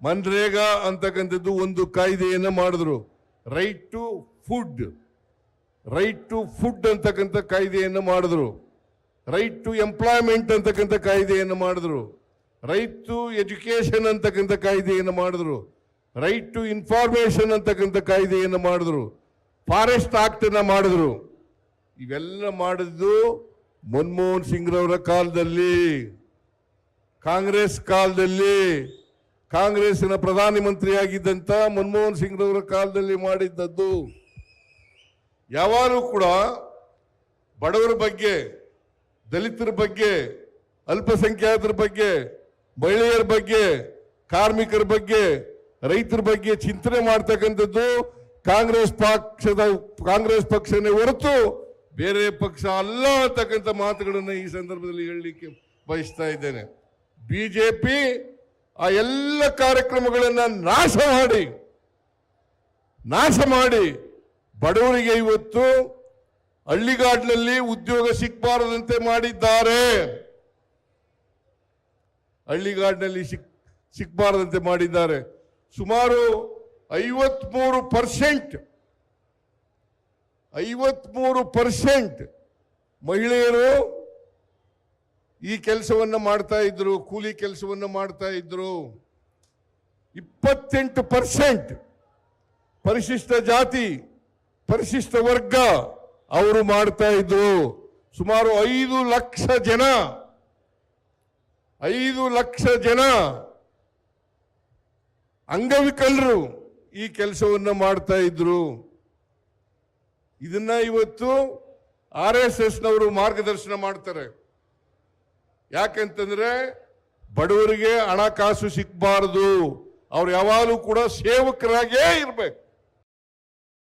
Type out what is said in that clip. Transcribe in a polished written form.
ಮನ್ರೇಗಾ ಅಂತಕ್ಕಂಥದ್ದು ಒಂದು ಕಾಯ್ದೆಯನ್ನು ಮಾಡಿದ್ರು. ರೈಟ್ ಟು ಫುಡ್ ಅಂತಕ್ಕಂಥ ಕಾಯ್ದೆಯನ್ನು ಮಾಡಿದ್ರು. ರೈಟ್ ಟು ಎಂಪ್ಲಾಯ್ಮೆಂಟ್ ಅಂತಕ್ಕಂಥ ಕಾಯ್ದೆಯನ್ನು ಮಾಡಿದ್ರು. ರೈಟ್ ಟು ಎಜುಕೇಶನ್ ಅಂತಕ್ಕಂಥ ಕಾಯ್ದೆಯನ್ನು ಮಾಡಿದ್ರು. ರೈಟ್ ಟು ಇನ್ಫಾರ್ಮೇಶನ್ ಅಂತಕ್ಕಂಥ ಕಾಯ್ದೆಯನ್ನು ಮಾಡಿದ್ರು. ಫಾರೆಸ್ಟ್ ಆಕ್ಟ್ ಅನ್ನ ಮಾಡಿದ್ರು. ಇವೆಲ್ಲ ಮಾಡಿದ್ದು ಮನಮೋಹನ್ ಸಿಂಗ್ರವರ ಕಾಲದಲ್ಲಿ, ಕಾಂಗ್ರೆಸ್ ಕಾಲದಲ್ಲಿ, ಕಾಂಗ್ರೆಸ್ನ ಪ್ರಧಾನಮಂತ್ರಿಯಾಗಿದ್ದಂಥ ಮನಮೋಹನ್ ಸಿಂಗ್ರವರ ಕಾಲದಲ್ಲಿ ಮಾಡಿದ್ದದ್ದು. ಯಾವಾಗಲೂ ಕೂಡ ಬಡವರ ಬಗ್ಗೆ, ದಲಿತರ ಬಗ್ಗೆ, ಅಲ್ಪಸಂಖ್ಯಾತರ ಬಗ್ಗೆ, ಮಹಿಳೆಯರ ಬಗ್ಗೆ, ಕಾರ್ಮಿಕರ ಬಗ್ಗೆ, ರೈತರ ಬಗ್ಗೆ ಚಿಂತನೆ ಮಾಡ್ತಕ್ಕಂಥದ್ದು ಕಾಂಗ್ರೆಸ್ ಪಕ್ಷನೇ ಹೊರತು ಬೇರೆ ಪಕ್ಷ ಅಲ್ಲ ಅಂತಕ್ಕಂಥ ಮಾತುಗಳನ್ನು ಈ ಸಂದರ್ಭದಲ್ಲಿ ಹೇಳಲಿಕ್ಕೆ ಬಯಸ್ತಾ ಇದ್ದೇನೆ. ಬಿಜೆಪಿ ಆ ಎಲ್ಲ ಕಾರ್ಯಕ್ರಮಗಳನ್ನು ನಾಶ ಮಾಡಿ ಬಡವರಿಗೆ ಇವತ್ತು ಹಳ್ಳಿಗಾಡಿನಲ್ಲಿ ಉದ್ಯೋಗ ಸಿಕ್ಕಬಾರದಂತೆ ಮಾಡಿದ್ದಾರೆ. ಹಳ್ಳಿಗಾಡಿನಲ್ಲಿ ಸಿಕ್ಕಬಾರದಂತೆ ಮಾಡಿದ್ದಾರೆ. ಸುಮಾರು 53% ಮಹಿಳೆಯರು ಈ ಕೆಲಸವನ್ನ ಮಾಡ್ತಾ ಇದ್ರು, ಕೂಲಿ ಕೆಲಸವನ್ನ ಮಾಡ್ತಾ ಇದ್ರು. 28% ಪರಿಶಿಷ್ಟ ಜಾತಿ, ಪರಿಶಿಷ್ಟ ವರ್ಗ ಅವರು ಮಾಡ್ತಾ ಇದ್ರು. ಸುಮಾರು 5 ಲಕ್ಷ ಜನ ಅಂಗವಿಕಲರು ಈ ಕೆಲಸವನ್ನ ಮಾಡ್ತಾ ಇದ್ರು. ಇದನ್ನ ಇವತ್ತು RSS ನವರು ಮಾರ್ಗದರ್ಶನ ಮಾಡ್ತಾರೆ. ಯಾಕಂತಂದ್ರೆ ಬಡವರಿಗೆ ಹಣಕಾಸು ಸಿಕ್ಕಬಾರದು, ಅವ್ರು ಯಾವಾಗಲೂ ಕೂಡ ಸೇವಕರಾಗೇ ಇರ್ಬೇಕು.